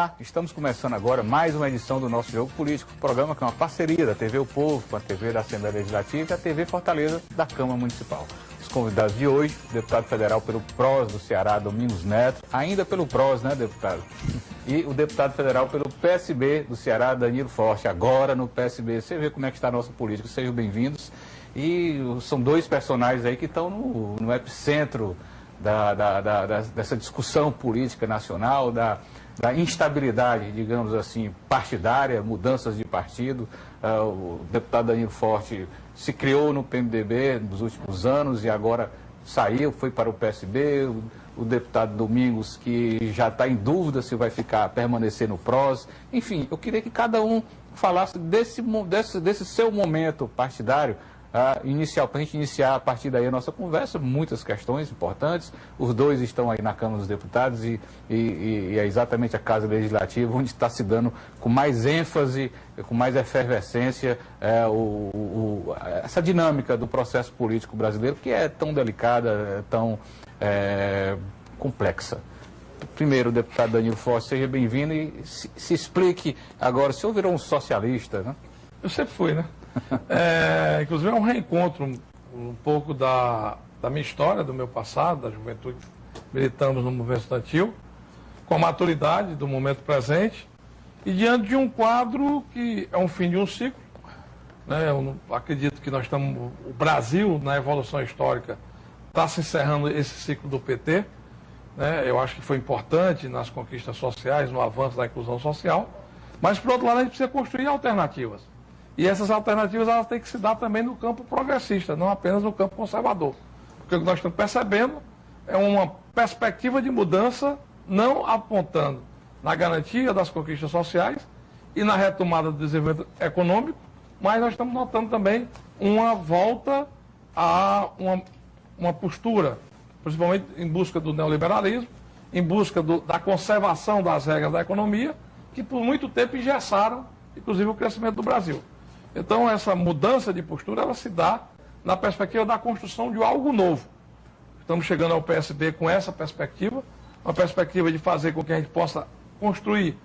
Olá, estamos começando agora mais uma edição do nosso Jogo Político, programa que é uma parceria da TV O Povo, com a TV da Assembleia Legislativa e a TV Fortaleza da Câmara Municipal. Os convidados de hoje, o deputado federal pelo PROS do Ceará, Domingos Neto, ainda pelo PROS, né, deputado? E o deputado federal pelo PSB do Ceará, Danilo Forte, agora no PSB. Você vê como é que está a nossa política, sejam bem-vindos. E são dois personagens aí que estão no epicentro dessa discussão política nacional, da instabilidade, digamos assim, partidária, mudanças de partido. O deputado Danilo Forte se criou no PMDB nos últimos anos e agora saiu, foi para o PSB. O deputado Domingos, que já está em dúvida se vai permanecer no PROS. Enfim, eu queria que cada um falasse desse seu momento partidário, inicial, para a gente iniciar a partir daí a nossa conversa, muitas questões importantes. Os dois estão aí na Câmara dos Deputados e é exatamente a Casa Legislativa onde está se dando com mais ênfase, com mais efervescência essa dinâmica do processo político brasileiro, que é tão delicada, tão complexa. Primeiro, deputado Danilo Forte, seja bem-vindo e se explique agora. O senhor virou um socialista, né? Eu sempre fui, né? Inclusive é um reencontro um pouco da minha história, do meu passado, da juventude, militando no movimento estudantil, com a maturidade do momento presente e diante de um quadro que é um fim de um ciclo, né? Eu acredito que nós estamos, o Brasil, na evolução histórica, está se encerrando esse ciclo do PT, né? Eu acho que foi importante nas conquistas sociais, no avanço da inclusão social, mas, por outro lado, a gente precisa construir alternativas. E essas alternativas elas têm que se dar também no campo progressista, não apenas no campo conservador. Porque o que nós estamos percebendo é uma perspectiva de mudança não apontando na garantia das conquistas sociais e na retomada do desenvolvimento econômico, mas nós estamos notando também uma volta a uma postura, principalmente em busca do neoliberalismo, em busca da conservação das regras da economia, que por muito tempo engessaram, inclusive, o crescimento do Brasil. Então, essa mudança de postura, ela se dá na perspectiva da construção de algo novo. Estamos chegando ao PSB com essa perspectiva, uma perspectiva de fazer com que a gente possa construir,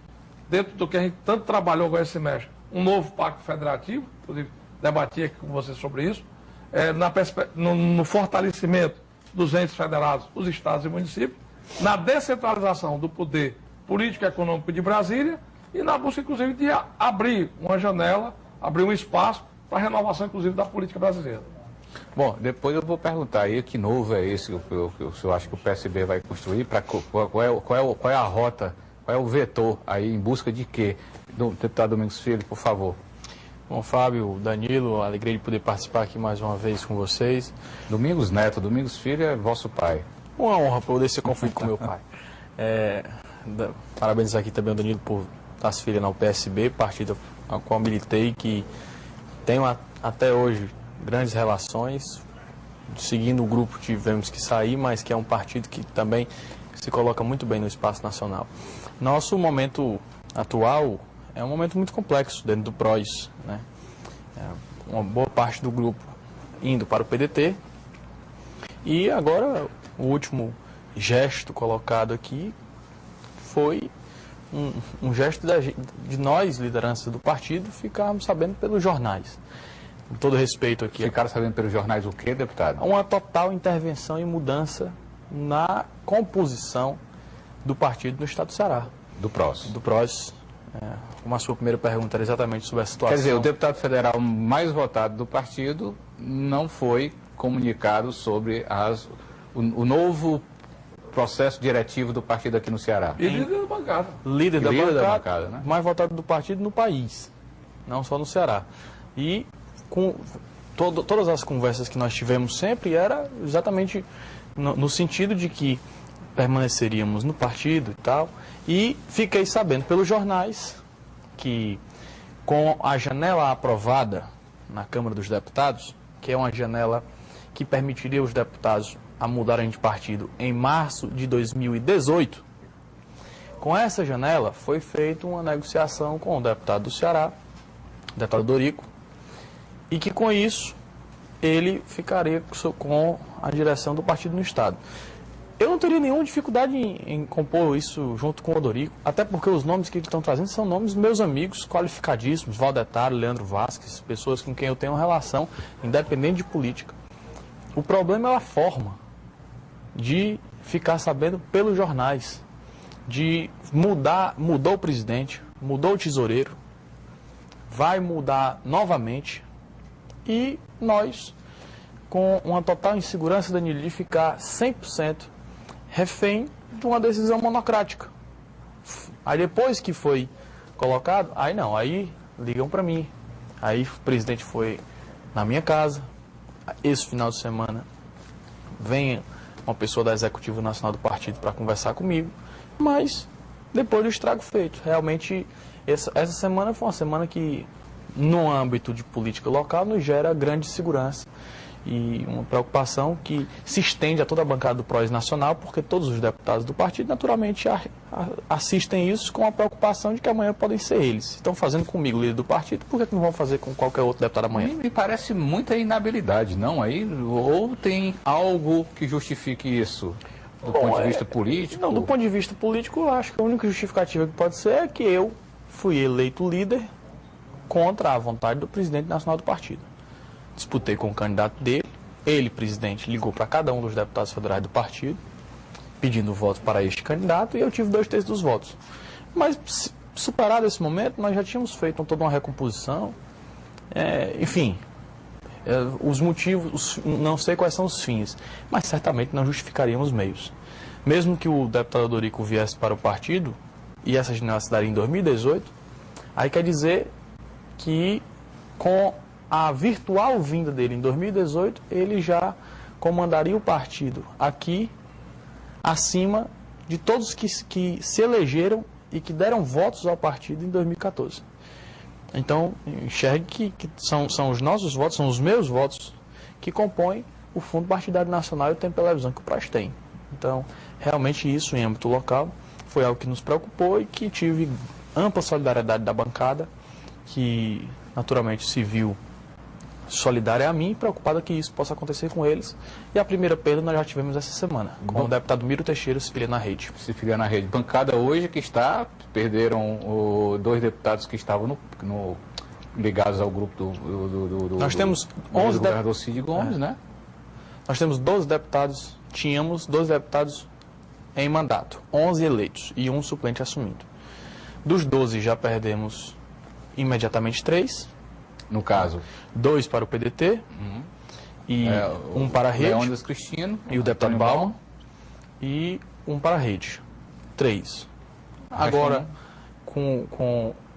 dentro do que a gente tanto trabalhou com esse semestre, um novo pacto federativo, inclusive debati aqui com você sobre isso, no fortalecimento dos entes federados, os estados e municípios, na descentralização do poder político e econômico de Brasília e na busca, inclusive, de abrir uma janela, abrir um espaço para a renovação, inclusive, da política brasileira. Bom, depois eu vou perguntar aí que novo é esse que o senhor acha que o PSB vai construir, qual é a rota, qual é o vetor aí, em busca de quê? Deputado Domingos Filho, por favor. Bom, Fábio, Danilo, alegria de poder participar aqui mais uma vez com vocês. Domingos Neto, Domingos Filho é vosso pai. Uma honra poder ser confundido com meu pai. Parabéns aqui também ao Danilo por estar se filiando ao PSB, partido ao qual militei, que tenho até hoje grandes relações. Seguindo o grupo tivemos que sair, mas que é um partido que também se coloca muito bem no espaço nacional. Nosso momento atual é um momento muito complexo dentro do PROS, né? Uma boa parte do grupo indo para o PDT e agora o último gesto colocado aqui foi um gesto de nós, liderança do partido, ficarmos sabendo pelos jornais. Com todo respeito aqui. Ficaram sabendo pelos jornais o quê, deputado? Uma total intervenção e mudança na composição do partido no estado do Ceará. Do PROS. Do PROS. Como a sua primeira pergunta era exatamente sobre a situação. Quer dizer, o deputado federal mais votado do partido não foi comunicado sobre o novo processo diretivo do partido aqui no Ceará. E líder da bancada. Líder da bancada, né? Mais votado do partido no país, não só no Ceará. E com todas as conversas que nós tivemos sempre era exatamente no sentido de que permaneceríamos no partido e tal. E fiquei sabendo pelos jornais que com a janela aprovada na Câmara dos Deputados, que é uma janela que permitiria os deputados a mudarem de partido em março de 2018, com essa janela foi feita uma negociação com o deputado do Ceará, o deputado Dorico, e que com isso ele ficaria com a direção do partido no Estado. Eu não teria nenhuma dificuldade em compor isso junto com o Odorico, até porque os nomes que eles estão trazendo são nomes dos meus amigos qualificadíssimos, Valdetário, Leandro Vasques, pessoas com quem eu tenho uma relação independente de política. O problema é a forma de ficar sabendo pelos jornais, de mudou o presidente, mudou o tesoureiro, vai mudar novamente e nós, com uma total insegurança, Danilo, de ficar 100% refém de uma decisão monocrática. Aí depois que foi colocado, aí ligam para mim. Aí o presidente foi na minha casa. Esse final de semana vem uma pessoa da Executiva Nacional do Partido para conversar comigo. Mas depois do estrago feito. Realmente essa semana foi uma semana que, no âmbito de política local, nos gera grande segurança. E uma preocupação que se estende a toda a bancada do PROS nacional, porque todos os deputados do partido naturalmente assistem isso com a preocupação de que amanhã podem ser eles. Estão fazendo comigo, líder do partido, por que não vão fazer com qualquer outro deputado amanhã? Me parece muita inabilidade, não? Aí, ou tem algo que justifique isso? Do ponto de vista político? Não, do ponto de vista político, eu acho que a única justificativa que pode ser é que eu fui eleito líder contra a vontade do presidente nacional do partido. Disputei com o candidato dele, ele, presidente, ligou para cada um dos deputados federais do partido, pedindo votos para este candidato, e eu tive 2/3 dos votos. Mas, superado esse momento, nós já tínhamos feito toda uma recomposição, os motivos, não sei quais são os fins, mas certamente não justificariam os meios. Mesmo que o deputado Odorico viesse para o partido, e essa janela se daria em 2018, aí quer dizer que com a virtual vinda dele em 2018, ele já comandaria o partido aqui, acima de todos que se elegeram e que deram votos ao partido em 2014. Então, enxergue que são os nossos votos, são os meus votos que compõem o Fundo Partidário Nacional e o Tempo Televisão que o PROS tem. Então, realmente isso em âmbito local foi algo que nos preocupou e que tive ampla solidariedade da bancada, que naturalmente se viu solidária a mim, preocupada que isso possa acontecer com eles. E a primeira perda nós já tivemos essa semana, com o deputado Miro Teixeira se filia na rede. Se filia na rede. Bancada hoje que perderam 2 deputados que estavam ligados ao grupo do nós temos 11 governador Cid Gomes, né? Nós temos 12 deputados, tínhamos 12 deputados em mandato, 11 eleitos e 1 suplente assumindo. Dos 12 já perdemos imediatamente 3. No caso, 2 para o PDT, e 1 para a rede, Leônidas Cristino, e o deputado Bauman, e 1 para a rede, 3. Agora,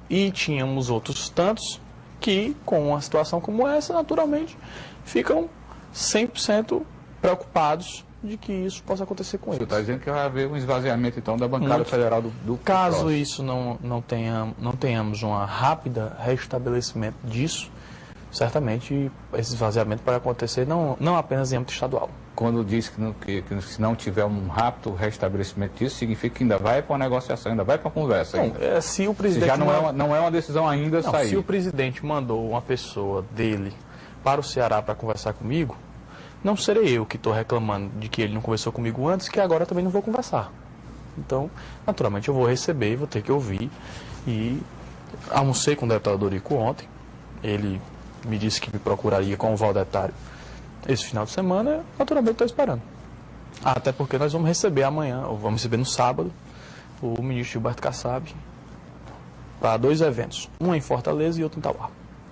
e tínhamos outros tantos que, com uma situação como essa, naturalmente, ficam 100% preocupados de que isso possa acontecer com eles. Você está dizendo que vai haver um esvaziamento, então, da bancada federal do Caso isso não tenhamos um rápido restabelecimento disso, certamente esse esvaziamento pode acontecer não apenas em âmbito estadual. Quando diz que se não tiver um rápido restabelecimento disso, significa que ainda vai para uma negociação, ainda vai para uma conversa. Não, se o presidente já não é uma decisão ainda sair. Se o presidente mandou uma pessoa dele para o Ceará para conversar comigo, não serei eu que estou reclamando de que ele não conversou comigo antes, que agora também não vou conversar. Então, naturalmente, eu vou receber, vou ter que ouvir. E almocei com o deputado Odorico ontem. Ele me disse que me procuraria com o Valdetário esse final de semana. Naturalmente, estou esperando. Até porque nós vamos receber amanhã, ou vamos receber no sábado, o ministro Gilberto Kassab para 2 eventos. Um em Fortaleza e outro em Itauá.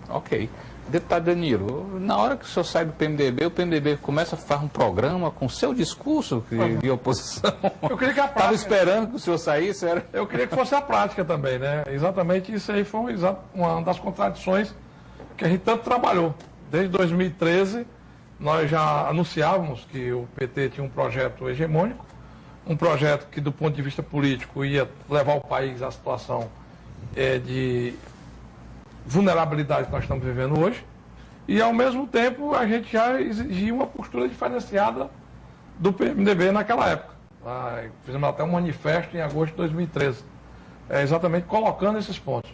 Ok. Deputado Danilo, na hora que o senhor sai do PMDB, o PMDB começa a fazer um programa com seu discurso de oposição. Eu queria que a prática... Estava esperando que o senhor saísse, era... Eu queria que fosse a prática também, né? Exatamente isso aí foi uma das contradições que a gente tanto trabalhou. Desde 2013, nós já anunciávamos que o PT tinha um projeto hegemônico, um projeto que, do ponto de vista político, ia levar o país à situação de vulnerabilidade que nós estamos vivendo hoje, e ao mesmo tempo a gente já exigia uma postura diferenciada do PMDB naquela época. Fizemos até um manifesto em agosto de 2013, exatamente colocando esses pontos.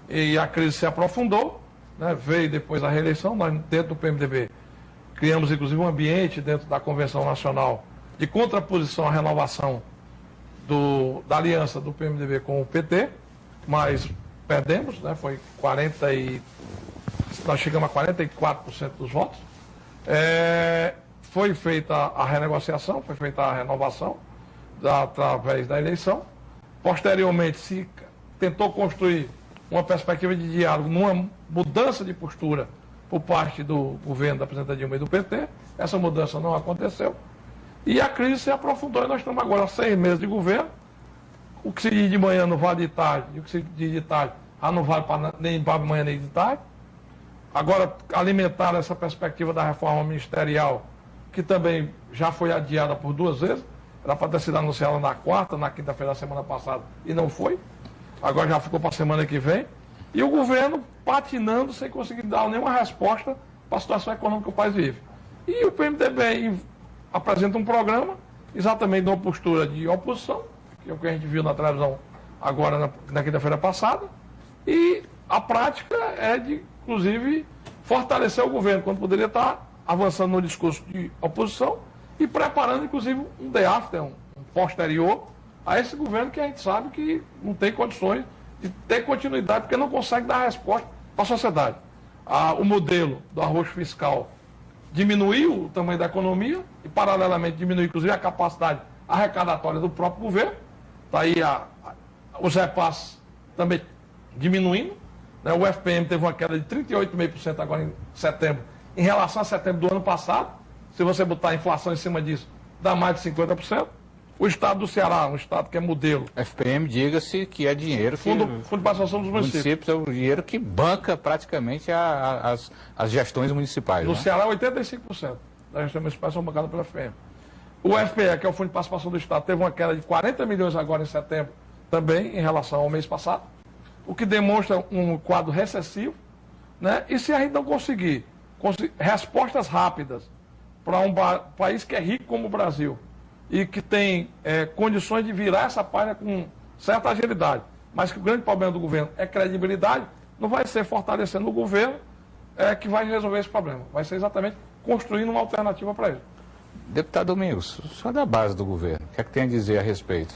E a crise se aprofundou, né, veio depois a reeleição, nós dentro do PMDB criamos inclusive um ambiente dentro da Convenção Nacional de contraposição à renovação da aliança do PMDB com o PT, mas perdemos, né? Foi nós chegamos a 44% dos votos. Foi feita a renegociação, foi feita a renovação através da eleição. Posteriormente, se tentou construir uma perspectiva de diálogo, numa mudança de postura por parte do governo da presidenta Dilma e do PT. Essa mudança não aconteceu. E a crise se aprofundou e nós estamos agora há 6 meses de governo. O que se diz de manhã não vale de tarde, e o que se diz de tarde não vale nem para manhã nem de tarde. Agora, alimentar essa perspectiva da reforma ministerial, que também já foi adiada por 2 vezes, era para ter sido anunciada na quarta, na quinta-feira da semana passada, e não foi. Agora já ficou para a semana que vem. E o governo patinando sem conseguir dar nenhuma resposta para a situação econômica que o país vive. E o PMDB apresenta um programa exatamente de uma postura de oposição, que é o que a gente viu na televisão agora na quinta-feira passada, e a prática é de, inclusive, fortalecer o governo, quando poderia estar avançando no discurso de oposição e preparando, inclusive, um day after, um posterior a esse governo que a gente sabe que não tem condições de ter continuidade, porque não consegue dar resposta para a sociedade. O modelo do arroz fiscal diminuiu o tamanho da economia e, paralelamente, diminuiu, inclusive, a capacidade arrecadatória do próprio governo. Está aí os repasses também diminuindo. Né? O FPM teve uma queda de 38,5% agora em setembro, em relação a setembro do ano passado. Se você botar a inflação em cima disso, dá mais de 50%. O estado do Ceará, um estado que é modelo. FPM, diga-se que é dinheiro que... Fundo de Participação dos Municípios. É o dinheiro que banca praticamente as gestões municipais. No né? Ceará, 85% das gestões municipais são bancadas pela FPM. O FPE, que é o Fundo de Participação do Estado, teve uma queda de 40 milhões agora em setembro, também em relação ao mês passado, o que demonstra um quadro recessivo. Né? E se a gente não conseguir respostas rápidas para um país que é rico como o Brasil, e que tem condições de virar essa página com certa agilidade, mas que o grande problema do governo é credibilidade, não vai ser fortalecendo o governo que vai resolver esse problema. Vai ser exatamente construindo uma alternativa para ele. Deputado Domingos, o senhor é da base do governo, o que é que tem a dizer a respeito?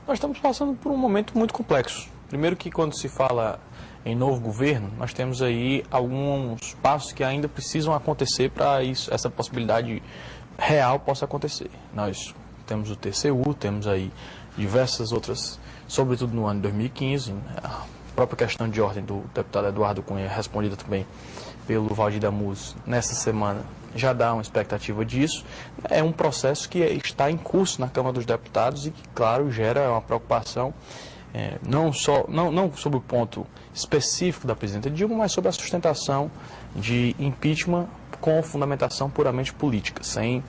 Nós estamos passando por um momento muito complexo. Primeiro que quando se fala em novo governo, nós temos aí alguns passos que ainda precisam acontecer para essa possibilidade real possa acontecer. Nós temos o TCU, temos aí diversas outras, sobretudo no ano de 2015, a própria questão de ordem do deputado Eduardo Cunha, respondida também pelo Valdir Damus nessa semana, já dá uma expectativa disso. É um processo que está em curso na Câmara dos Deputados e que, claro, gera uma preocupação, não sobre o ponto específico da presidenta Dilma, mas sobre a sustentação de impeachment com fundamentação puramente política, sem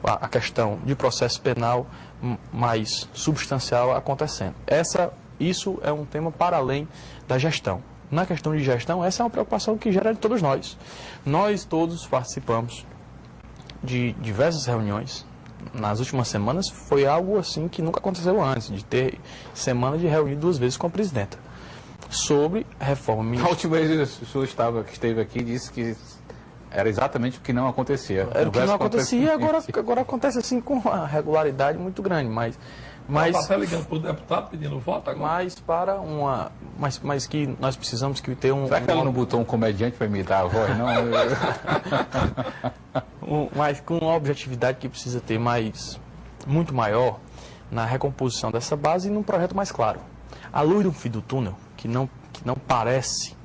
a questão de processo penal mais substancial acontecendo. Isso é um tema para além da gestão. Na questão de gestão, essa é uma preocupação que gera de todos nós. Nós todos participamos de diversas reuniões. Nas últimas semanas foi algo assim que nunca aconteceu antes, de ter semana de reunir 2 vezes com a presidenta sobre a reforma ministerial. A última vez o senhor esteve aqui e disse que era exatamente o que não acontecia. Era o que não acontecia, agora acontece assim com uma regularidade muito grande, mas está até ligando para o deputado pedindo voto agora. Mas que nós precisamos que ter um... Será que ela não botou um comediante para imitar a voz, não? Mas com uma objetividade que precisa ter muito maior na recomposição dessa base e num projeto mais claro. A luz do fim do túnel, que não aparece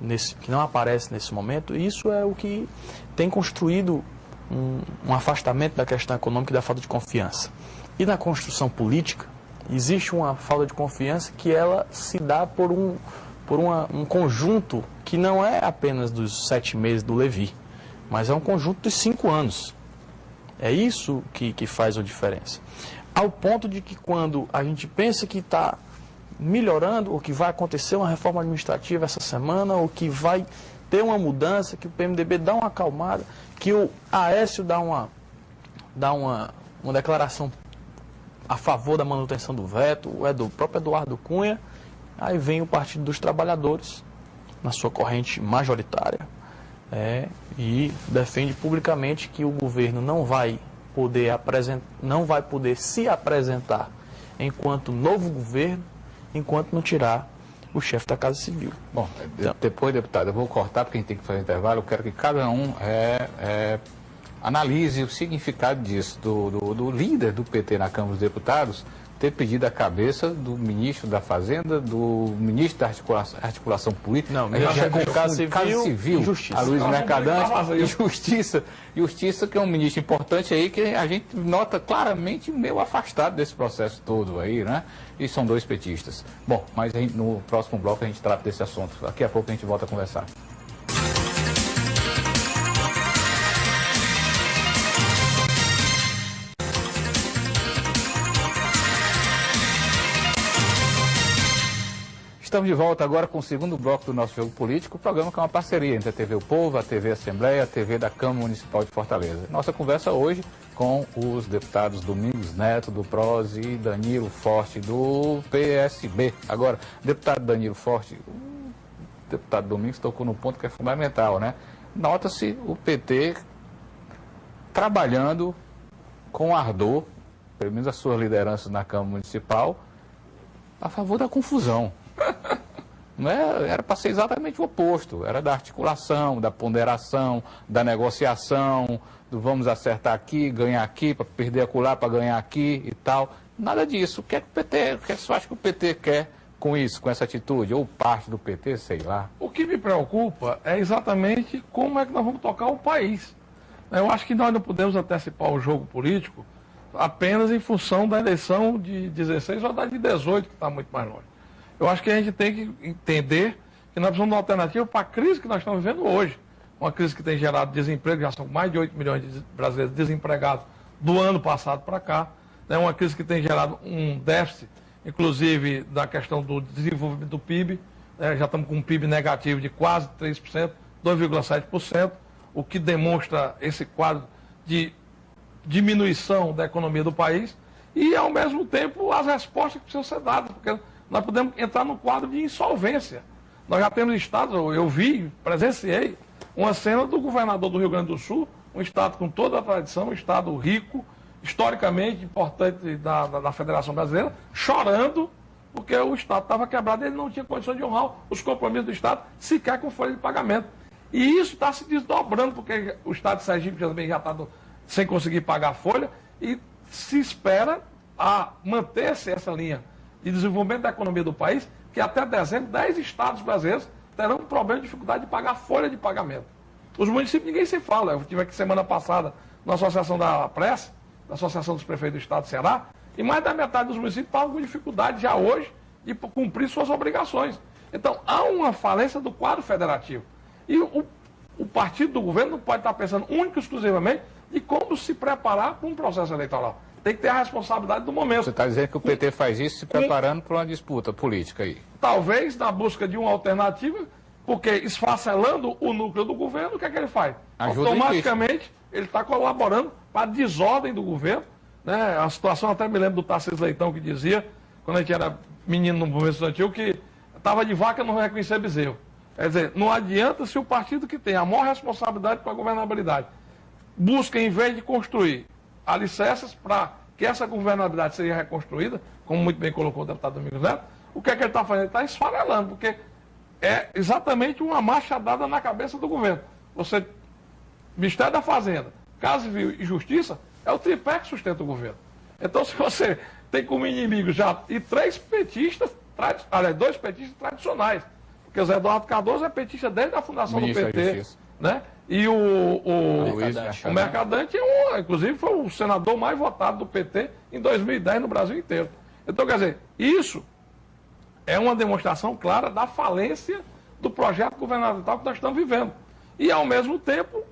nesse momento, isso é o que tem construído um afastamento da questão econômica e da falta de confiança. E na construção política, existe uma falta de confiança que ela se dá por um conjunto que não é apenas dos 7 meses do Levi, mas é um conjunto dos 5 anos. É isso que faz a diferença. Ao ponto de que quando a gente pensa que está melhorando, ou que vai acontecer uma reforma administrativa essa semana, ou que vai ter uma mudança, que o PMDB dá uma acalmada, que o Aécio dá uma declaração a favor da manutenção do veto, o próprio Eduardo Cunha, aí vem o Partido dos Trabalhadores, na sua corrente majoritária, e defende publicamente que o governo não vai não vai poder se apresentar enquanto novo governo, enquanto não tirar o chefe da Casa Civil. Bom, depois, deputado, eu vou cortar porque a gente tem que fazer intervalo. Eu quero que cada um analise o significado disso, do líder do PT na Câmara dos Deputados ter pedido a cabeça do ministro da Fazenda, do ministro da Articulação Política. Não, ministro da Casa Civil e Justiça. A Luiz Mercadante e Justiça. Justiça, que é um ministro importante aí, que a gente nota claramente meio afastado desse processo todo aí, né? E são dois petistas. Bom, mas no próximo bloco a gente trata desse assunto. Daqui a pouco a gente volta a conversar. Estamos de volta agora com o segundo bloco do nosso Jogo Político, o programa que é uma parceria entre a TV O Povo, a TV Assembleia, a TV da Câmara Municipal de Fortaleza. Nossa conversa hoje com os deputados Domingos Neto, do PROS, e Danilo Forte, do PSB. Agora, deputado Danilo Forte, o deputado Domingos tocou no ponto que é fundamental, né? Nota-se o PT trabalhando com ardor, pelo menos as suas lideranças na Câmara Municipal, a favor da confusão. Não é? Era para ser exatamente o oposto, era da articulação, da ponderação, da negociação, do vamos acertar aqui, ganhar aqui, para perder acolá, para ganhar aqui e tal. Nada disso. O que é que o PT, o que você acha que o PT quer com isso, com essa atitude? Ou parte do PT, sei lá. O que me preocupa é exatamente como é que nós vamos tocar o país. Eu acho que nós não podemos antecipar o jogo político apenas em função da eleição de 16 ou da de 18, que está muito mais longe. Eu acho que a gente tem que entender que nós precisamos de uma alternativa para a crise que nós estamos vivendo hoje. Uma crise que tem gerado desemprego, já são mais de 8 milhões de brasileiros desempregados do ano passado para cá. É uma crise que tem gerado um déficit, inclusive da questão do desenvolvimento do PIB. Já estamos com um PIB negativo de quase 3%, 2,7%, o que demonstra esse quadro de diminuição da economia do país e, ao mesmo tempo, as respostas que precisam ser dadas, porque nós podemos entrar no quadro de insolvência. Nós já temos estados, eu presenciei uma cena do governador do Rio Grande do Sul, um estado com toda a tradição, um estado rico, historicamente importante da Federação Brasileira, chorando porque o estado estava quebrado e ele não tinha condições de honrar os compromissos do estado, sequer com folha de pagamento. E isso está se desdobrando, porque o estado de Sergipe também já está sem conseguir pagar a folha e se espera a manter-se essa linha de desenvolvimento da economia do país, que até dezembro 10 estados brasileiros terão um problema de dificuldade de pagar a folha de pagamento. Os municípios ninguém se fala. Eu estive aqui semana passada na Associação da Prece, da Associação dos Prefeitos do Estado do Ceará, e mais da metade dos municípios estão com dificuldade já hoje de cumprir suas obrigações. Então, há uma falência do quadro federativo. E o partido do governo não pode estar pensando única e exclusivamente de como se preparar para um processo eleitoral. Tem que ter a responsabilidade do momento. Você está dizendo que o PT faz isso se preparando para uma disputa política aí? Talvez na busca de uma alternativa, porque esfacelando o núcleo do governo, o que é que ele faz? Ajuda. Automaticamente ele está colaborando para a desordem do governo. Né? A situação, até me lembro do Tarcísio Leitão, que dizia, quando a gente era menino no movimento estudantil, que estava de vaca não reconhecer bezerro. Quer dizer, não adianta se o partido que tem a maior responsabilidade para a governabilidade busca, em vez de construir alicerces para que essa governabilidade seja reconstruída, como muito bem colocou o deputado Domingos Neto, o que é que ele está fazendo? Ele está esfarelando, porque é exatamente uma marcha dada na cabeça do governo. Você, Ministério da Fazenda, Casa Civil e Justiça, é o tripé que sustenta o governo. Então, se você tem como inimigo já e dois petistas tradicionais, porque o Zé Eduardo Cardoso é petista desde a fundação do PT, né? E o Mercadante, inclusive, foi o senador mais votado do PT em 2010 no Brasil inteiro. Então, quer dizer, isso é uma demonstração clara da falência do projeto governamental que nós estamos vivendo. E, ao mesmo tempo,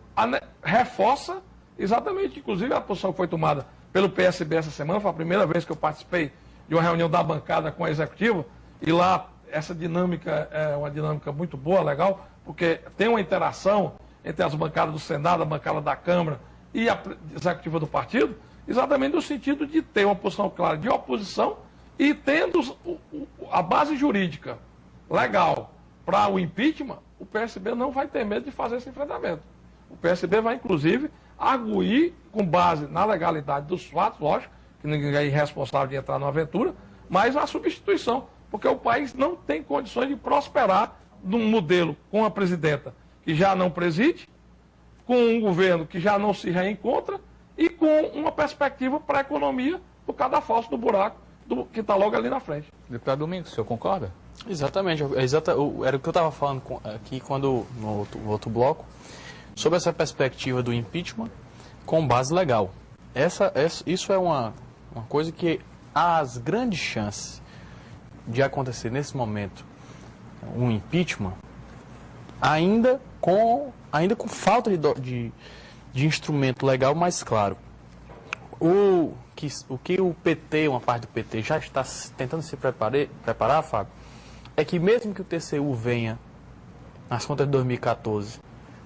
reforça exatamente, inclusive, a posição que foi tomada pelo PSB essa semana. Foi a primeira vez que eu participei de uma reunião da bancada com a executiva, e lá essa dinâmica é uma dinâmica muito boa, legal, porque tem uma interação entre as bancadas do Senado, a bancada da Câmara e a executiva do partido, exatamente no sentido de ter uma posição clara de oposição e tendo a base jurídica legal para o impeachment, o PSB não vai ter medo de fazer esse enfrentamento. O PSB vai, inclusive, arguir com base na legalidade dos fatos, lógico, que ninguém é irresponsável de entrar numa aventura, mas a substituição, porque o país não tem condições de prosperar num modelo com a presidenta que já não preside, com um governo que já não se reencontra e com uma perspectiva para a economia do cadafalso do buraco que está logo ali na frente. Deputado Domingos, o senhor concorda? Exatamente, era o que eu estava falando aqui no outro bloco, sobre essa perspectiva do impeachment com base legal. Isso é uma coisa que há as grandes chances de acontecer nesse momento, um impeachment, ainda com falta de instrumento legal mais claro. O que o PT, uma parte do PT, já está tentando se preparar, Fábio, é que mesmo que o TCU venha, nas contas de 2014,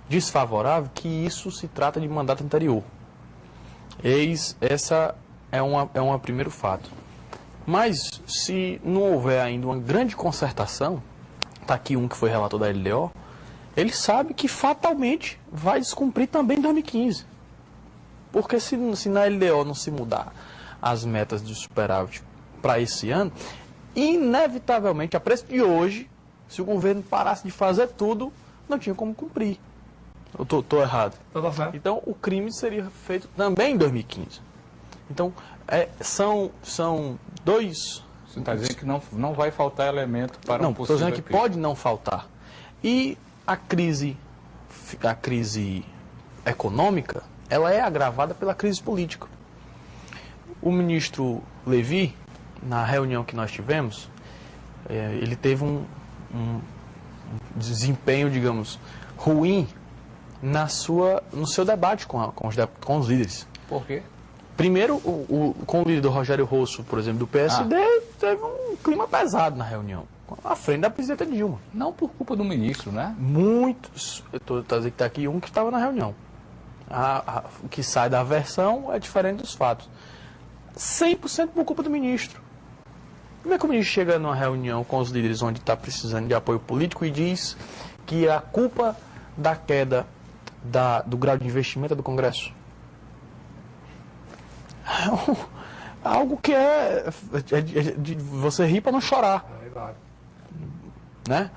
desfavorável, que isso se trata de mandato anterior. Essa é um primeiro fato. Mas, se não houver ainda uma grande concertação, está aqui um que foi relator da LDO, ele sabe que fatalmente vai descumprir também em 2015. Porque se na LDO não se mudar as metas de superávit para esse ano, inevitavelmente, a preço de hoje, se o governo parasse de fazer tudo, não tinha como cumprir. Eu estou errado. Tá certo. Então, o crime seria feito também em 2015. Então, são dois... Você está dizendo que não vai faltar elemento para um possível... Não, estou dizendo que pode não faltar. E a crise econômica, ela é agravada pela crise política. O ministro Levi, na reunião que nós tivemos, ele teve um desempenho, digamos, ruim no seu debate com os líderes. Por quê? Primeiro, com o líder do Rogério Rosso, por exemplo, do PSD, teve um clima pesado na reunião, à frente da presidenta Dilma. Não por culpa do ministro, né? Muitos, eu estou dizendo que está aqui um que estava na reunião. O que sai da versão é diferente dos fatos. 100% por culpa do ministro. Como é que o ministro chega numa reunião com os líderes onde está precisando de apoio político e diz que a culpa da queda do grau de investimento é do Congresso? Algo que é de você rir para não chorar. É verdade. Né?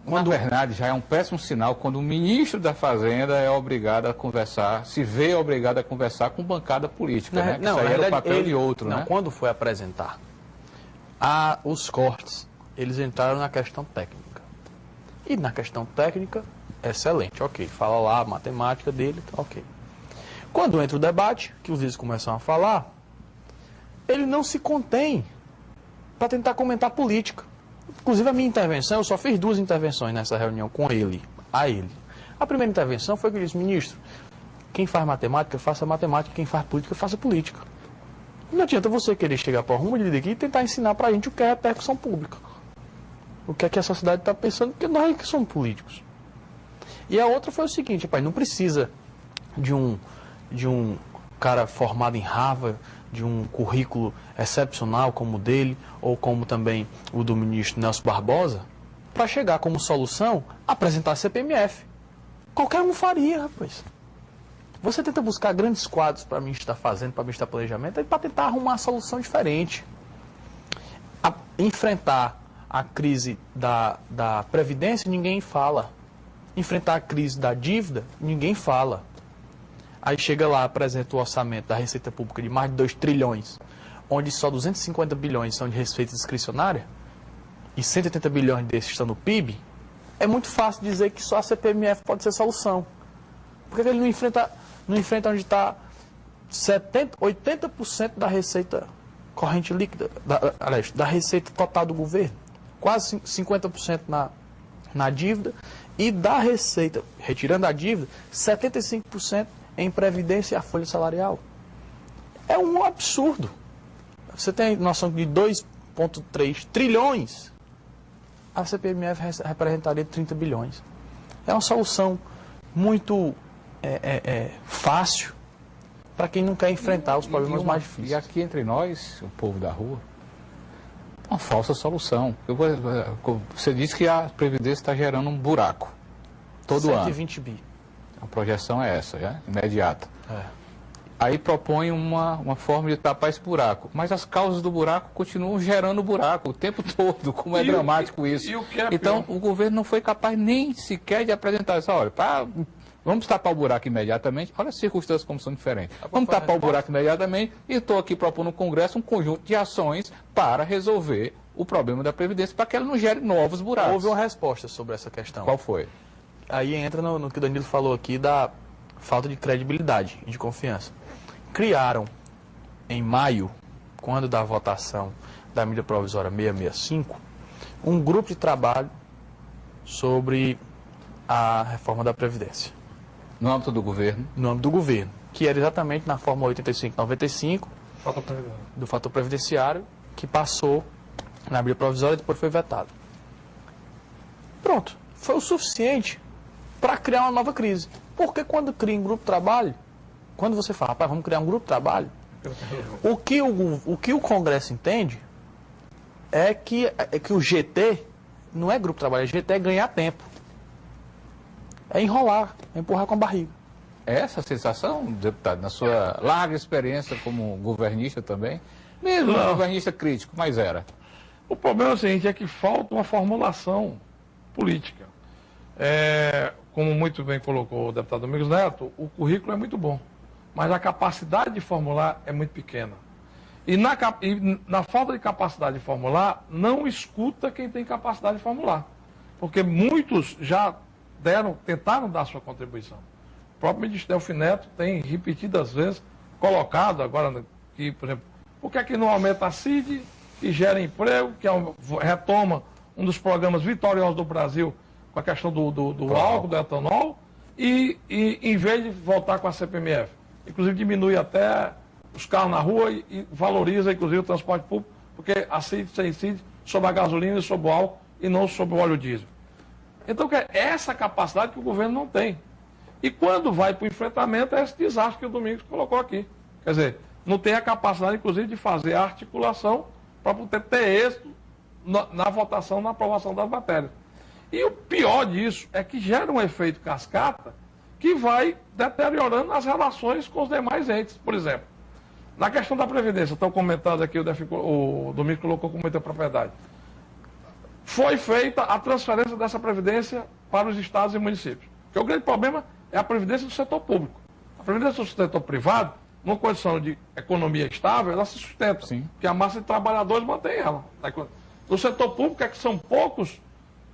Na verdade, já é um péssimo sinal quando o ministro da Fazenda é obrigado a conversar, se vê obrigado a conversar com bancada política, né? Não, isso aí era o papel de outro, né? Quando foi apresentar os cortes, eles entraram na questão técnica. E na questão técnica, excelente, ok. Fala lá a matemática dele, ok. Quando entra o debate, que os líderes começam a falar, ele não se contém para tentar comentar política. Inclusive a minha intervenção, eu só fiz 2 intervenções nessa reunião com ele, A primeira intervenção foi que ele disse: ministro, quem faz matemática, faça matemática, quem faz política, faça política. Não adianta você querer chegar para o rumo de aqui e tentar ensinar para a gente o que é repercussão pública. O que é que a sociedade está pensando, porque nós é que somos políticos. E a outra foi o seguinte: rapaz, não precisa de um cara formado em Harvard, de um currículo excepcional como o dele, ou como também o do ministro Nelson Barbosa, para chegar como solução, apresentar a CPMF. Qualquer um faria, rapaz. Você tenta buscar grandes quadros para a ministra da Fazenda, para a ministra do Planejamento, para tentar arrumar uma solução diferente. Enfrentar a crise da Previdência, ninguém fala. Enfrentar a crise da dívida, ninguém fala. Aí chega lá, apresenta o orçamento da Receita Pública de mais de 2 trilhões, onde só 250 bilhões são de receita discricionária, e 180 bilhões desses estão no PIB, é muito fácil dizer que só a CPMF pode ser solução. Por que ele não enfrenta onde está 80% da receita corrente líquida, da receita total do governo, quase 50% na dívida, e da receita, retirando a dívida, 75% em previdência e a folha salarial. É um absurdo. Você tem noção de 2,3 trilhões, a CPMF representaria 30 bilhões. É uma solução muito fácil para quem não quer enfrentar os problemas mais difíceis. E aqui entre nós, o povo da rua, uma falsa solução. Você disse que a Previdência está gerando um buraco todo ano. 120 bi. A projeção é essa, já, imediata. É. Aí propõe uma forma de tapar esse buraco. Mas as causas do buraco continuam gerando buraco o tempo todo, como é dramático isso. E o que é então, pior? o governo não foi capaz nem sequer de apresentar isso. Olha, vamos tapar o buraco imediatamente. Olha as circunstâncias como são diferentes. Vamos tapar o buraco imediatamente e estou aqui propondo no Congresso um conjunto de ações para resolver o problema da Previdência, para que ela não gere novos buracos. Houve uma resposta sobre essa questão. Qual foi? Aí entra no que o Danilo falou aqui da falta de credibilidade e de confiança. Criaram, em maio, quando da votação da medida provisória 665, um grupo de trabalho sobre a reforma da Previdência. No âmbito do governo? No âmbito do governo, que era exatamente na fórmula 8595 Falta do fator previdenciário, que passou na medida provisória e depois foi vetado. Pronto, foi o suficiente para criar uma nova crise. Porque quando cria um grupo de trabalho, quando você fala, rapaz, vamos criar um grupo de trabalho, o que o Congresso entende é que o GT não é grupo de trabalho, GT é ganhar tempo. É enrolar, é empurrar com a barriga. É essa a sensação, deputado, na sua larga experiência como governista também? Mesmo governista crítico, mas era. O problema é o seguinte, é que falta uma formulação política. Como muito bem colocou o deputado Domingos Neto, o currículo é muito bom, mas a capacidade de formular é muito pequena. E na falta de capacidade de formular, não escuta quem tem capacidade de formular. Porque muitos já tentaram dar sua contribuição. O próprio ministro Delfim Neto tem repetidas vezes colocado agora, que, por exemplo, por que é que não aumenta a CID, que gera emprego, que retoma um dos programas vitoriosos do Brasil com a questão do álcool, do etanol, e em vez de voltar com a CPMF. Inclusive diminui até os carros na rua e valoriza, inclusive, o transporte público, porque a CID se incide sobre a gasolina e sobre o álcool e não sobre o óleo diesel. Então, é essa capacidade que o governo não tem. E quando vai para o enfrentamento, é esse desastre que o Domingos colocou aqui. Quer dizer, não tem a capacidade, inclusive, de fazer a articulação para poder ter êxito na votação, na aprovação das matérias. E o pior disso é que gera um efeito cascata que vai deteriorando as relações com os demais entes. Por exemplo, na questão da Previdência, estão comentando aqui, o Domingos colocou com muita propriedade. Foi feita a transferência dessa Previdência para os estados e municípios. Porque o grande problema é a Previdência do setor público. A Previdência do setor privado, numa condição de economia estável, ela se sustenta. Sim. Porque a massa de trabalhadores mantém ela. No setor público é que são poucos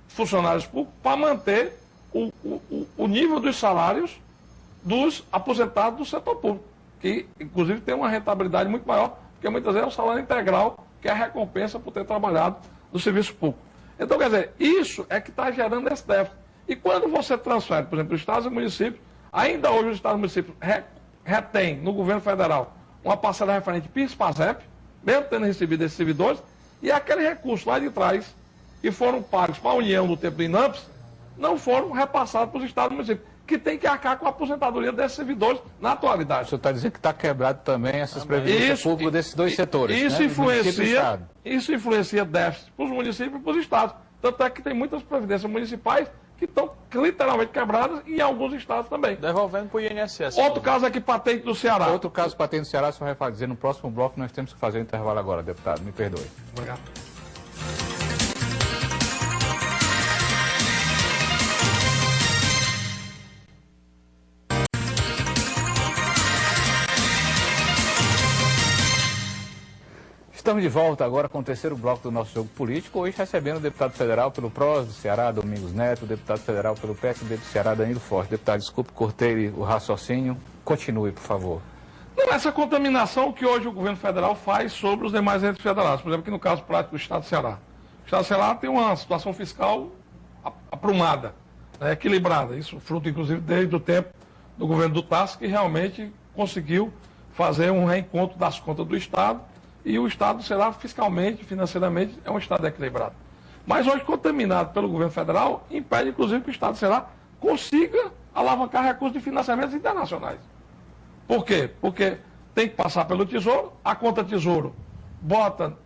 funcionários públicos para manter o nível dos salários dos aposentados do setor público, que inclusive tem uma rentabilidade muito maior, porque muitas vezes é o salário integral, que é a recompensa por ter trabalhado no serviço público. Então, quer dizer, isso é que está gerando esse déficit. E quando você transfere, por exemplo, os estados e municípios, ainda hoje os estados e municípios retêm no governo federal uma parcela referente PIS-PASEP, mesmo tendo recebido esses servidores, e aquele recurso lá de trás, que foram pagos para a União no tempo do INAMPS, não foram repassados para os estados e municípios, que tem que arcar com a aposentadoria desses servidores na atualidade. O senhor está dizendo que está quebrado também essas previdências públicas desses dois setores. Isso, né? isso influencia déficit para os municípios e para os estados. Tanto é que tem muitas previdências municipais que estão literalmente quebradas e em alguns estados também. Devolvendo para o INSS. Outro caso aqui, patente do Ceará. Outro caso, patente do Ceará, o senhor vai dizer no próximo bloco, nós temos que fazer um intervalo agora, deputado. Me perdoe. Obrigado. Estamos de volta agora com o terceiro bloco do nosso jogo político, hoje recebendo o deputado federal pelo PROS do Ceará, Domingos Neto, o deputado federal pelo PSB do Ceará, Danilo Forte. Deputado, desculpe, cortei o raciocínio. Continue, por favor. Não, essa contaminação que hoje o governo federal faz sobre os demais entes federados. Por exemplo, aqui no caso prático do Estado do Ceará. O Estado do Ceará tem uma situação fiscal aprumada, né, equilibrada. Isso fruto, inclusive, desde o tempo do governo do TAS, que realmente conseguiu fazer um reencontro das contas do Estado. E o Estado do Ceará, fiscalmente, financeiramente, é um Estado equilibrado. Mas hoje, contaminado pelo governo federal, impede, inclusive, que o Estado do Ceará consiga alavancar recursos de financiamentos internacionais. Por quê? Porque tem que passar pelo Tesouro, a conta Tesouro bota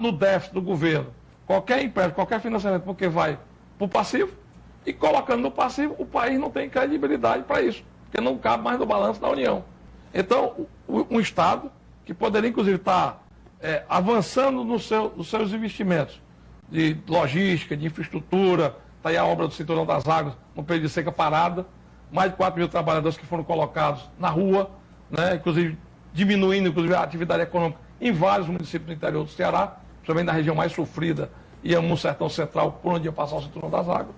no déficit do governo qualquer empréstimo, qualquer financiamento, porque vai para o passivo, e colocando no passivo, o país não tem credibilidade para isso, porque não cabe mais no balanço da União. Então, um Estado que poderia, inclusive, estar avançando nos seus investimentos de logística, de infraestrutura, está aí a obra do Cinturão das Águas, no período de seca parada, mais de 4 mil trabalhadores que foram colocados na rua, né, inclusive diminuindo a atividade econômica em vários municípios do interior do Ceará, principalmente na região mais sofrida, e no Sertão Central, por onde ia passar o Cinturão das Águas.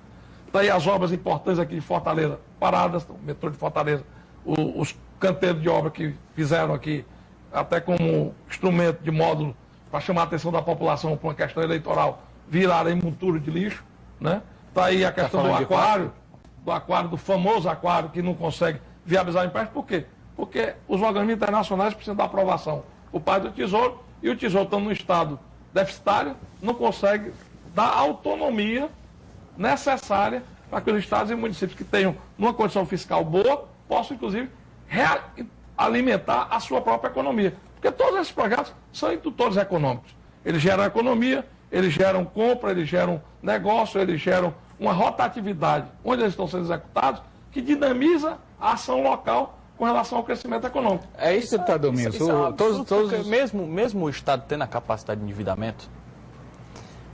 Daí as obras importantes aqui de Fortaleza, paradas, o metrô de Fortaleza, os canteiros de obra que fizeram aqui, até como instrumento de módulo para chamar a atenção da população para uma questão eleitoral, viraram em monturo de lixo, né? Está aí a questão do aquário, do famoso aquário, que não consegue viabilizar o empréstimo. Por quê? Porque os organismos internacionais precisam da aprovação por parte do Tesouro, e o Tesouro, estando no estado deficitário, não consegue dar a autonomia necessária para que os estados e municípios que tenham uma condição fiscal boa possam, inclusive, alimentar a sua própria economia. Porque todos esses projetos são indutores econômicos. Eles geram economia, eles geram compra, eles geram negócio, eles geram uma rotatividade onde eles estão sendo executados, que dinamiza a ação local com relação ao crescimento econômico. É isso, deputado Domingos. Mesmo o Estado tendo a capacidade de endividamento,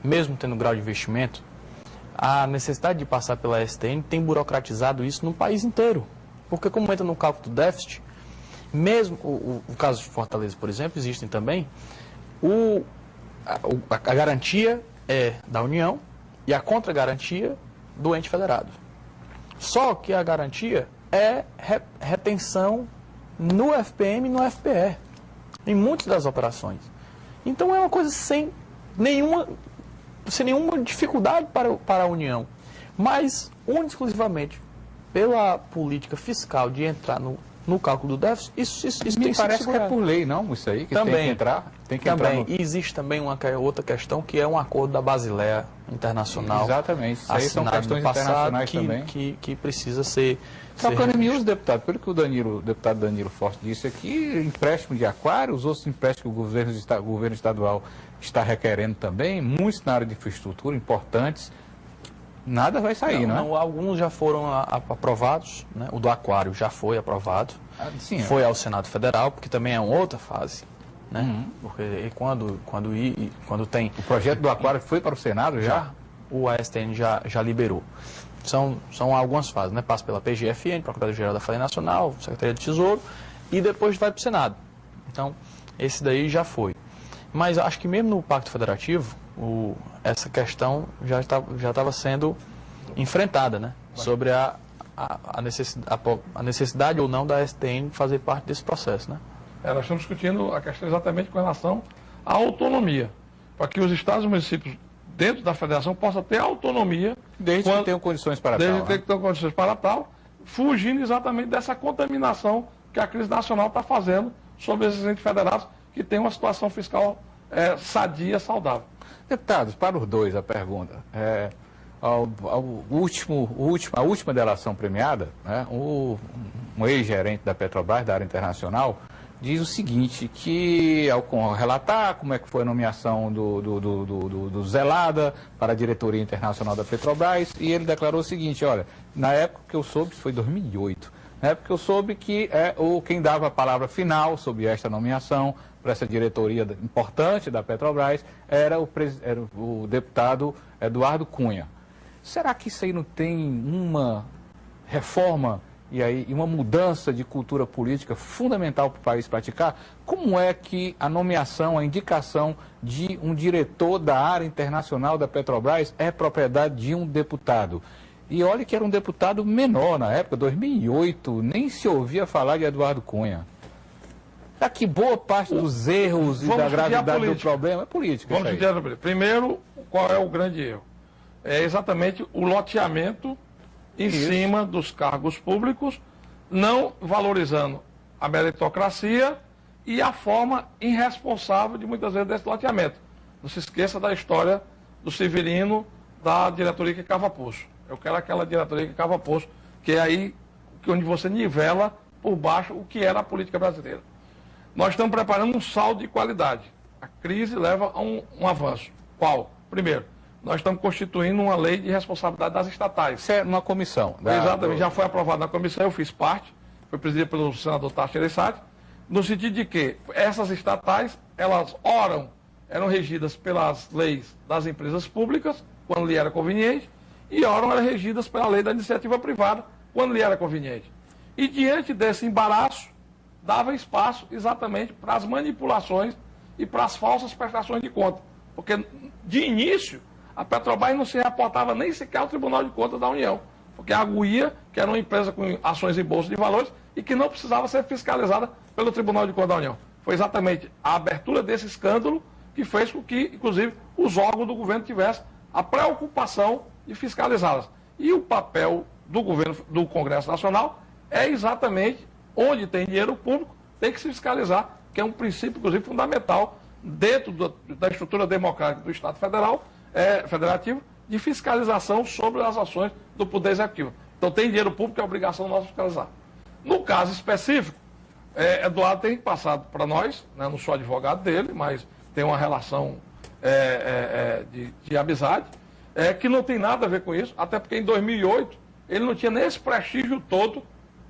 mesmo tendo grau de investimento, a necessidade de passar pela STN tem burocratizado isso no país inteiro. Porque como entra no cálculo do déficit, mesmo o caso de Fortaleza, por exemplo, existem também, a garantia é da União e a contragarantia do ente federado. Só que a garantia é retenção no FPM e no FPE, em muitas das operações. Então é uma coisa sem nenhuma dificuldade para a União, mas exclusivamente pela política fiscal de entrar no cálculo do déficit, isso tem que ser parece segurado. que é por lei, não? Isso aí, que também, tem que entrar. Também. E existe também uma outra questão, que é um acordo da Basileia Internacional. Exatamente. Isso aí são questões internacionais também. Que precisa ser... Trocando em miúdos, deputado, pelo que o deputado Danilo Forte disse aqui, empréstimo de aquário, os outros empréstimos que o governo estadual está requerendo também, muitos na área de infraestrutura, importantes, nada vai sair, não é? Não, alguns já foram aprovados, né? O do aquário já foi aprovado, foi ao Senado Federal, porque também é uma outra fase, né? Porque quando tem... O projeto do aquário foi para o Senado já? O ASTN já liberou. São algumas fases, né? Passa pela PGFN, Procuradoria-Geral da Fazenda Nacional, Secretaria do Tesouro, e depois vai para o Senado. Então, esse daí já foi. Mas acho que mesmo no Pacto Federativo, essa questão já estava sendo enfrentada, né? Sobre a necessidade ou não da STN fazer parte desse processo, né? Nós estamos discutindo a questão exatamente com relação à autonomia, para que os estados e municípios dentro da federação possam ter autonomia. Desde que tenham condições para tal. Desde que tenham condições para tal, fugindo exatamente dessa contaminação que a crise nacional está fazendo sobre esses entes federados que têm uma situação fiscal sadia, saudável. Deputados, para os dois a pergunta. A última delação premiada, né, um ex-gerente da Petrobras, da área internacional, diz o seguinte, que ao relatar como é que foi a nomeação do Zelada para a diretoria internacional da Petrobras, e ele declarou o seguinte, olha, na época que eu soube, foi 2008, na época que eu soube que quem dava a palavra final sobre esta nomeação para essa diretoria importante da Petrobras era o deputado Eduardo Cunha. Será que isso aí não tem uma reforma e uma mudança de cultura política fundamental para o país praticar? Como é que a nomeação, a indicação de um diretor da área internacional da Petrobras é propriedade de um deputado? E olha que era um deputado menor na época, 2008, nem se ouvia falar de Eduardo Cunha. Será que boa parte dos erros e da gravidade do problema é política? Vamos discutir. Primeiro, qual é o grande erro? É exatamente o loteamento em cima dos cargos públicos, não valorizando a meritocracia e a forma irresponsável de muitas vezes desse loteamento. Não se esqueça da história do Severino, da diretoria que cava poço. Eu quero aquela diretoria que cava poço, que é aí onde você nivela por baixo o que era a política brasileira. Nós estamos preparando um saldo de qualidade. A crise leva a um avanço. Qual? Primeiro, nós estamos constituindo uma lei de responsabilidade das estatais. Isso é uma comissão. Exatamente, já foi aprovado na comissão, eu fiz parte, foi presidida pelo senador Tasso Gereissati, no sentido de que essas estatais, elas eram regidas pelas leis das empresas públicas, quando lhe era conveniente, e eram regidas pela lei da iniciativa privada, quando lhe era conveniente. E diante desse embaraço, dava espaço exatamente para as manipulações e para as falsas prestações de conta. Porque, de início, a Petrobras não se reportava nem sequer ao Tribunal de Contas da União. Porque a Aguia, que era uma empresa com ações em bolsa de valores e que não precisava ser fiscalizada pelo Tribunal de Contas da União. Foi exatamente a abertura desse escândalo que fez com que, inclusive, os órgãos do governo tivessem a preocupação de fiscalizá-las. E o papel do governo, do Congresso Nacional, é exatamente onde tem dinheiro público, tem que se fiscalizar, que é um princípio, inclusive, fundamental dentro da estrutura democrática do Estado federativo, de fiscalização sobre as ações do Poder Executivo. Então, tem dinheiro público, é obrigação nossa fiscalizar. No caso específico, Eduardo tem passado para nós, né, não sou advogado dele, mas tem uma relação de amizade, que não tem nada a ver com isso, até porque em 2008 ele não tinha nem esse prestígio todo,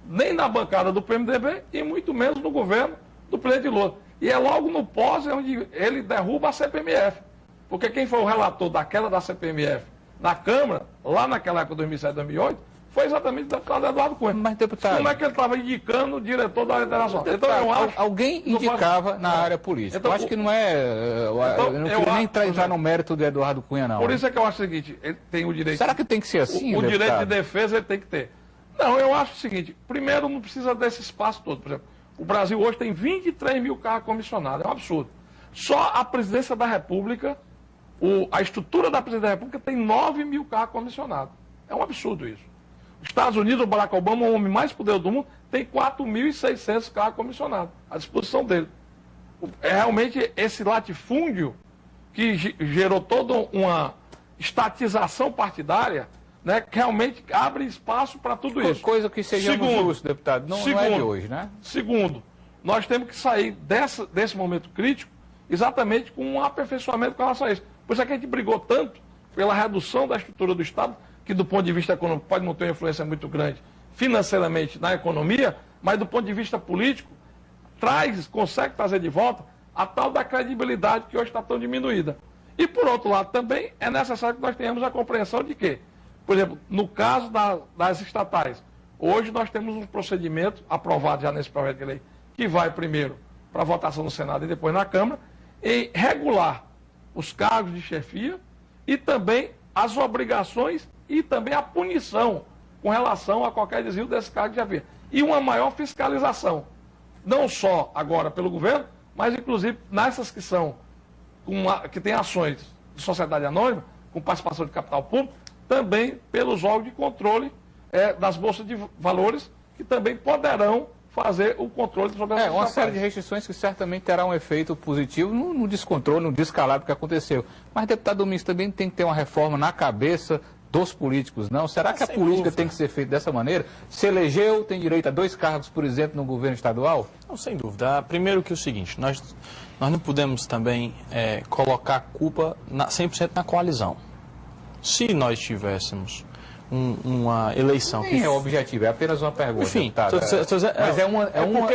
nem na bancada do PMDB e muito menos no governo do presidente Lula. E é logo no pós onde ele derruba a CPMF. Porque quem foi o relator da queda da CPMF na Câmara, lá naquela época, 2007, 2008, foi exatamente o deputado Eduardo Cunha. Mas, deputado, como é que ele estava indicando o diretor da Internacional? Então, eu acho... Alguém indicava na área política. Então, eu acho que não é... eu não queria nem entrar no mérito do Eduardo Cunha, não. Por isso é que eu acho o seguinte, ele tem o direito... Será que tem que ser assim, o direito de defesa ele tem que ter. Não, eu acho o seguinte, primeiro não precisa desse espaço todo. Por exemplo, o Brasil hoje tem 23 mil carros comissionados, é um absurdo. Só a presidência da República, a estrutura da presidência da República tem 9 mil carros comissionados. É um absurdo isso. Os Estados Unidos, o Barack Obama, o homem mais poderoso do mundo, tem 4.600 carros comissionados à disposição dele. É realmente esse latifúndio que gerou toda uma estatização partidária, né, que realmente abre espaço para tudo isso. Coisa que sejamos justos, deputado, não é de hoje, né? Segundo, nós temos que sair desse momento crítico exatamente com um aperfeiçoamento com relação a isso. Por isso é que a gente brigou tanto pela redução da estrutura do Estado, que do ponto de vista econômico pode não ter uma influência muito grande financeiramente na economia, mas do ponto de vista político, consegue trazer de volta a tal da credibilidade que hoje está tão diminuída. E, por outro lado, também é necessário que nós tenhamos a compreensão de que, por exemplo, no caso das estatais, hoje nós temos um procedimento aprovado já nesse projeto de lei, que vai primeiro para a votação no Senado e depois na Câmara, em regular os cargos de chefia e também as obrigações e também a punição com relação a qualquer desvio desse cargo de chefia. E uma maior fiscalização, não só agora pelo governo, mas inclusive nessas que têm ações de sociedade anônima, com participação de capital público, também pelos órgãos de controle das bolsas de valores, que também poderão fazer o controle sobre as uma série de restrições que certamente terá um efeito positivo no descontrole, no descalabro que aconteceu. Mas, deputado Domingos, também tem que ter uma reforma na cabeça dos políticos, não? Será que a política tem que ser feita dessa maneira? Se elegeu, tem direito a 2 cargos, por exemplo, no governo estadual? Não, sem dúvida. Primeiro que o seguinte, nós não podemos também colocar a culpa 100% na coalizão. Se nós tivéssemos uma eleição... Nem é objetivo, é apenas uma pergunta. Enfim, mas é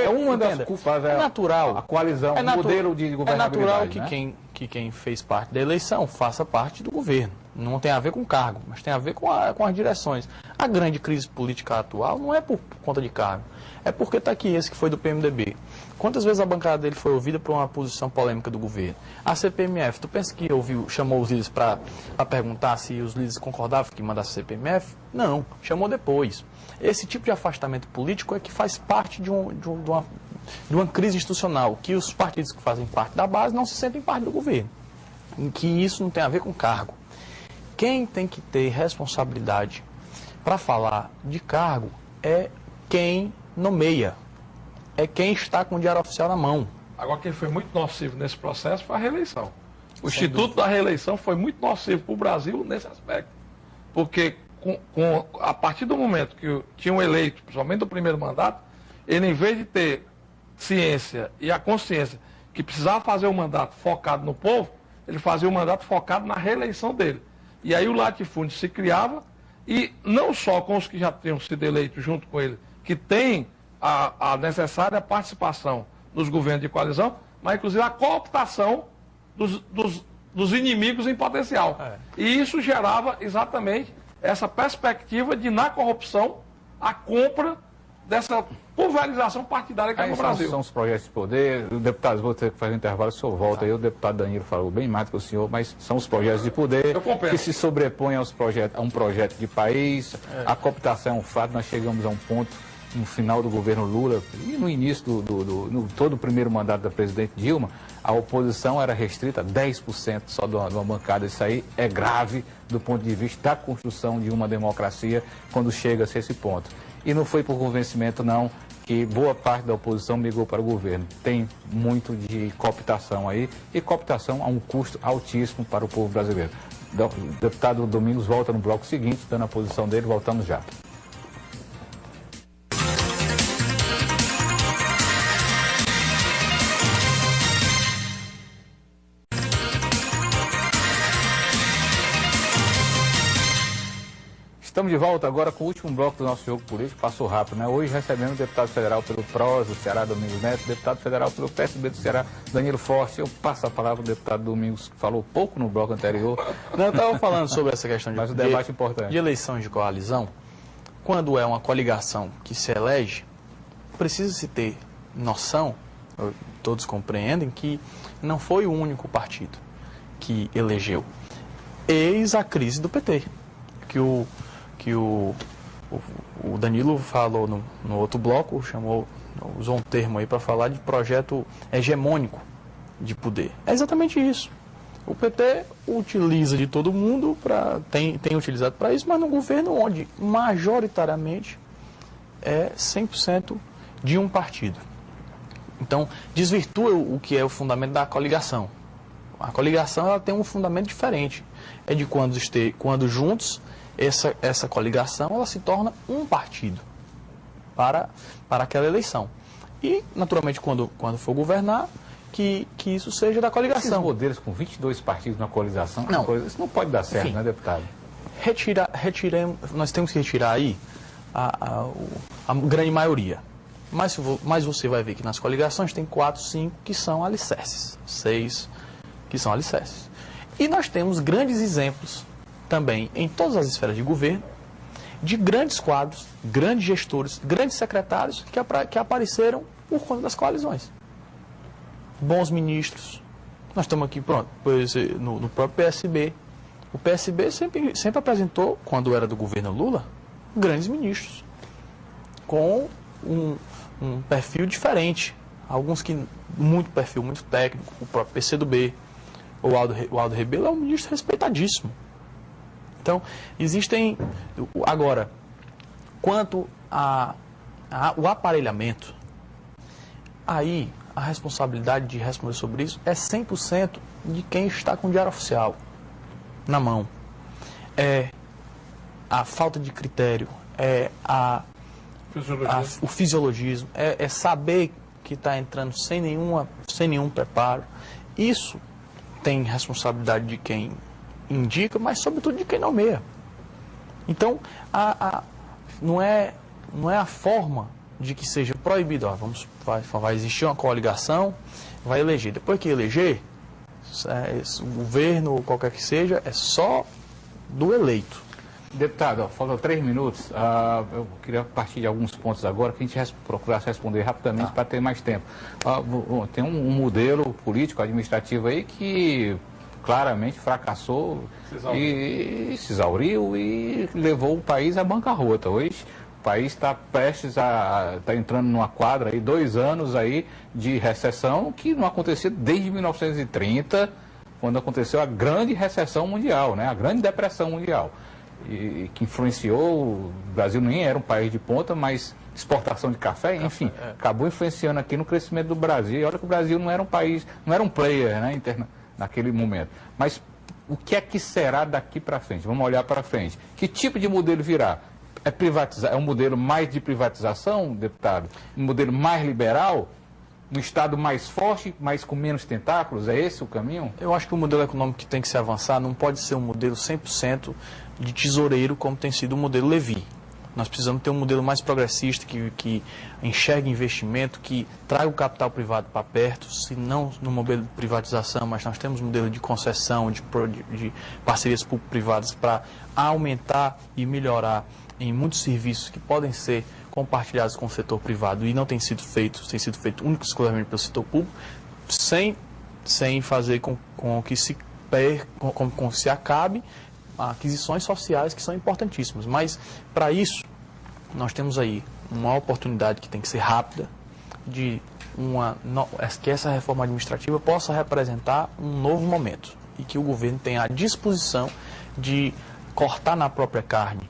uma das culpas, é natural. A coalizão, o modelo de governabilidade. É natural que, né? quem fez parte da eleição faça parte do governo. Não tem a ver com cargo, mas tem a ver com as direções. A grande crise política atual não é por conta de cargo, é porque está aqui esse que foi do PMDB. Quantas vezes a bancada dele foi ouvida por uma posição polêmica do governo? A CPMF, tu pensa que chamou os líderes para perguntar se os líderes concordavam que mandasse a CPMF? Não, chamou depois. Esse tipo de afastamento político é que faz parte de uma crise institucional, que os partidos que fazem parte da base não se sentem parte do governo. Em que isso não tem a ver com cargo. Quem tem que ter responsabilidade para falar de cargo é quem nomeia, é quem está com o diário oficial na mão. Agora, quem foi muito nocivo nesse processo foi a reeleição. O Instituto da Reeleição foi muito nocivo para o Brasil nesse aspecto. Porque a partir do momento que tinham eleito, principalmente do primeiro mandato, ele, em vez de ter ciência e a consciência que precisava fazer um mandato focado no povo, ele fazia um mandato focado na reeleição dele. E aí o latifúndio se criava, e não só com os que já tinham sido eleitos junto com ele, que têm a necessária participação nos governos de coalizão, mas inclusive a cooptação dos inimigos em potencial. E isso gerava exatamente essa perspectiva de, na corrupção, a compra dessa pulverização partidária que é no Brasil. São os projetos de poder. Deputados, vou ter que fazer um intervalo, o senhor volta aí. O deputado Danilo falou bem mais do que o senhor, mas são os projetos de poder que se sobrepõem a um projeto de país. A cooptação é um fato, nós chegamos a um ponto no final do governo Lula e no início no todo o primeiro mandato da presidente Dilma, a oposição era restrita a 10% só de uma bancada. Isso aí é grave do ponto de vista da construção de uma democracia quando chega-se a esse ponto. E não foi por convencimento, não, que boa parte da oposição migrou para o governo. Tem muito de cooptação aí, e cooptação a um custo altíssimo para o povo brasileiro. O deputado Domingos volta no bloco seguinte, dando a posição dele, voltamos já. Estamos de volta agora com o último bloco do nosso jogo político. Passou rápido, né? Hoje recebemos o deputado federal pelo PROS do Ceará, Domingos Neto, deputado federal pelo PSB do Ceará, Danilo Forte. Eu passo a palavra ao deputado Domingos, que falou pouco no bloco anterior. Não, eu estava falando sobre essa questão mas o debate importante. De eleições de coalizão. Quando é uma coligação que se elege, precisa-se ter noção, todos compreendem, que não foi o único partido que elegeu. Eis a crise do PT, que o Danilo falou no outro bloco, usou um termo aí para falar de projeto hegemônico de poder. É exatamente isso. O PT utiliza de todo mundo, tem utilizado para isso, mas num governo onde majoritariamente é 100% de um partido. Então, desvirtua o que é o fundamento da coligação. A coligação ela tem um fundamento diferente. É de quando juntos, essa coligação ela se torna um partido para aquela eleição. E, naturalmente, quando for governar, que isso seja da coligação. Esses modelos com 22 partidos na coligação, não, isso não pode dar certo, enfim, né, deputado? Nós temos que retirar aí a grande maioria. Mas você vai ver que nas coligações tem 4, 5 que são alicerces, 6 que são alicerces. E nós temos grandes exemplos também em todas as esferas de governo, de grandes quadros, grandes gestores, grandes secretários que apareceram por conta das coalizões. Bons ministros. Nós estamos aqui, pronto, no próprio PSB. O PSB sempre apresentou, quando era do governo Lula, grandes ministros, com um perfil diferente. Alguns que perfil muito técnico, o próprio PCdoB, o Aldo Rebelo é um ministro respeitadíssimo. Então, existem... Agora, quanto ao aparelhamento, aí a responsabilidade de responder sobre isso é 100% de quem está com o diário oficial na mão. É a falta de critério, é o fisiologismo, é saber que está entrando sem nenhum preparo. Isso tem responsabilidade de quem indica, mas sobretudo de quem nomeia. Então, não é a forma de que seja proibido. Vai existir uma coligação, vai eleger. Depois que eleger, o governo ou qualquer que seja, é só do eleito. Deputado, faltam 3 minutos. Eu queria partir de alguns pontos agora que a gente procurasse responder rapidamente para ter mais tempo. Tem um modelo político, administrativo aí que claramente fracassou e se exauriu e levou o país à bancarrota. Hoje o país está prestes está entrando numa quadra aí, 2 anos aí de recessão que não acontecia desde 1930, quando aconteceu a grande recessão mundial, né? A grande depressão mundial. E que influenciou, o Brasil nem era um país de ponta, mas exportação de café, enfim, acabou influenciando aqui no crescimento do Brasil. E olha que o Brasil não era um país, não era um player, né, naquele momento. Mas o que é que será daqui para frente? Vamos olhar para frente. Que tipo de modelo virá? É um modelo mais de privatização, deputado? Um modelo mais liberal? Um Estado mais forte, mas com menos tentáculos? É esse o caminho? Eu acho que o modelo econômico que tem que se avançar não pode ser um modelo 100% de tesoureiro, como tem sido o modelo Levy. Nós precisamos ter um modelo mais progressista, que enxergue investimento, que traga o capital privado para perto, se não no modelo de privatização, mas nós temos um modelo de concessão, de parcerias público-privadas para aumentar e melhorar em muitos serviços que podem ser compartilhados com o setor privado e não tem sido feito único e exclusivamente pelo setor público, sem fazer com que se acabe aquisições sociais que são importantíssimas. Mas, para isso, nós temos aí uma oportunidade que tem que ser rápida, que essa reforma administrativa possa representar um novo momento e que o governo tenha a disposição de cortar na própria carne,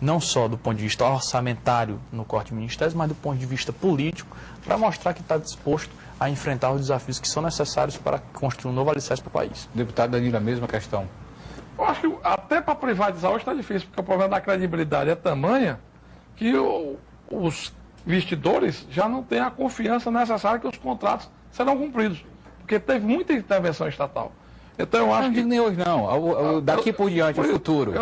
não só do ponto de vista orçamentário no corte de ministérios, mas do ponto de vista político, para mostrar que está disposto a enfrentar os desafios que são necessários para construir um novo alicerce para o país. Deputado Danilo, a mesma questão. Eu acho que até para privatizar hoje está difícil, porque o problema da credibilidade é tamanha que os investidores já não têm a confiança necessária que os contratos serão cumpridos, porque teve muita intervenção estatal. Então eu acho não que... nem hoje não, daqui por diante, o futuro.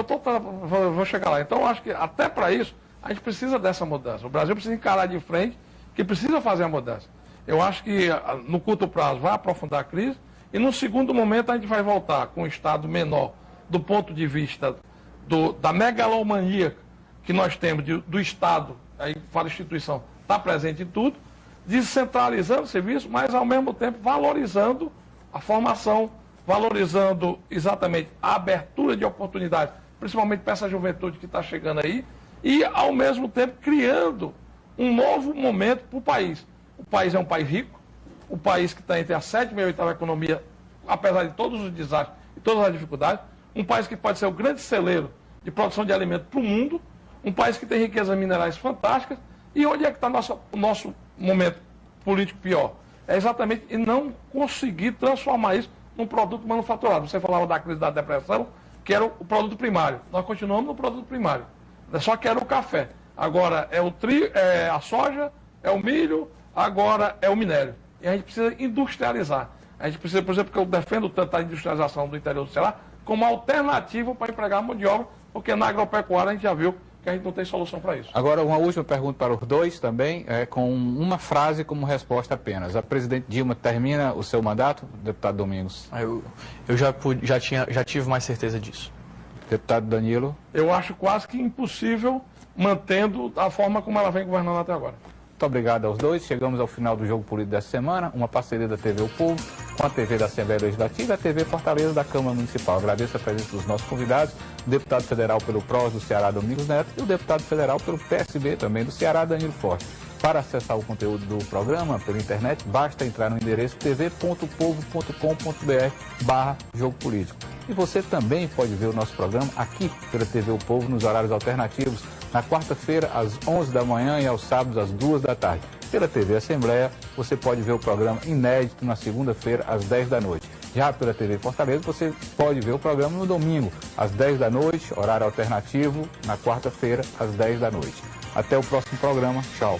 Vou chegar lá. Então eu acho que até para isso a gente precisa dessa mudança. O Brasil precisa encarar de frente que precisa fazer a mudança. Eu acho que no curto prazo vai aprofundar a crise e no segundo momento a gente vai voltar com um Estado menor do ponto de vista da megalomania que nós temos do Estado, aí fala instituição, está presente em tudo, descentralizando o serviço, mas ao mesmo tempo valorizando a formação, valorizando exatamente a abertura de oportunidades, principalmente para essa juventude que está chegando aí, e ao mesmo tempo criando um novo momento para o país. O país é um país rico, o país que está entre a 7ª e a 8ª economia, apesar de todos os desastres e todas as dificuldades, um país que pode ser o grande celeiro de produção de alimento para o mundo, um país que tem riquezas minerais fantásticas, e onde é que está o nosso momento político pior? É exatamente em não conseguir transformar isso num produto manufaturado. Você falava da crise da depressão, que era o produto primário. Nós continuamos no produto primário, só que era o café. Agora é o trigo, é a soja, é o milho, agora é o minério. E a gente precisa industrializar. A gente precisa, por exemplo, que eu defendo tanto a industrialização do interior do Ceará, como alternativa para empregar mão de obra, porque na agropecuária a gente já viu que a gente não tem solução para isso. Agora, uma última pergunta para os dois também, com uma frase como resposta apenas. A presidente Dilma termina o seu mandato, deputado Domingos? Eu já tive mais certeza disso. Deputado Danilo? Eu acho quase que impossível, mantendo a forma como ela vem governando até agora. Muito obrigado aos dois. Chegamos ao final do Jogo Político dessa semana, uma parceria da TV O Povo com a TV da Assembleia Legislativa e a TV Fortaleza da Câmara Municipal. Agradeço a presença dos nossos convidados, o deputado federal pelo PROS do Ceará, Domingos Neto, e o deputado federal pelo PSB também do Ceará, Danilo Forte. Para acessar o conteúdo do programa pela internet, basta entrar no endereço tv.povo.com.br/Jogo Político. E você também pode ver o nosso programa aqui pela TV O Povo nos horários alternativos, na quarta-feira às 11 da manhã e aos sábados às 2 da tarde. Pela TV Assembleia, você pode ver o programa inédito na segunda-feira às 10 da noite. Já pela TV Fortaleza, você pode ver o programa no domingo às 10 da noite, horário alternativo, na quarta-feira às 10 da noite. Até o próximo programa. Tchau.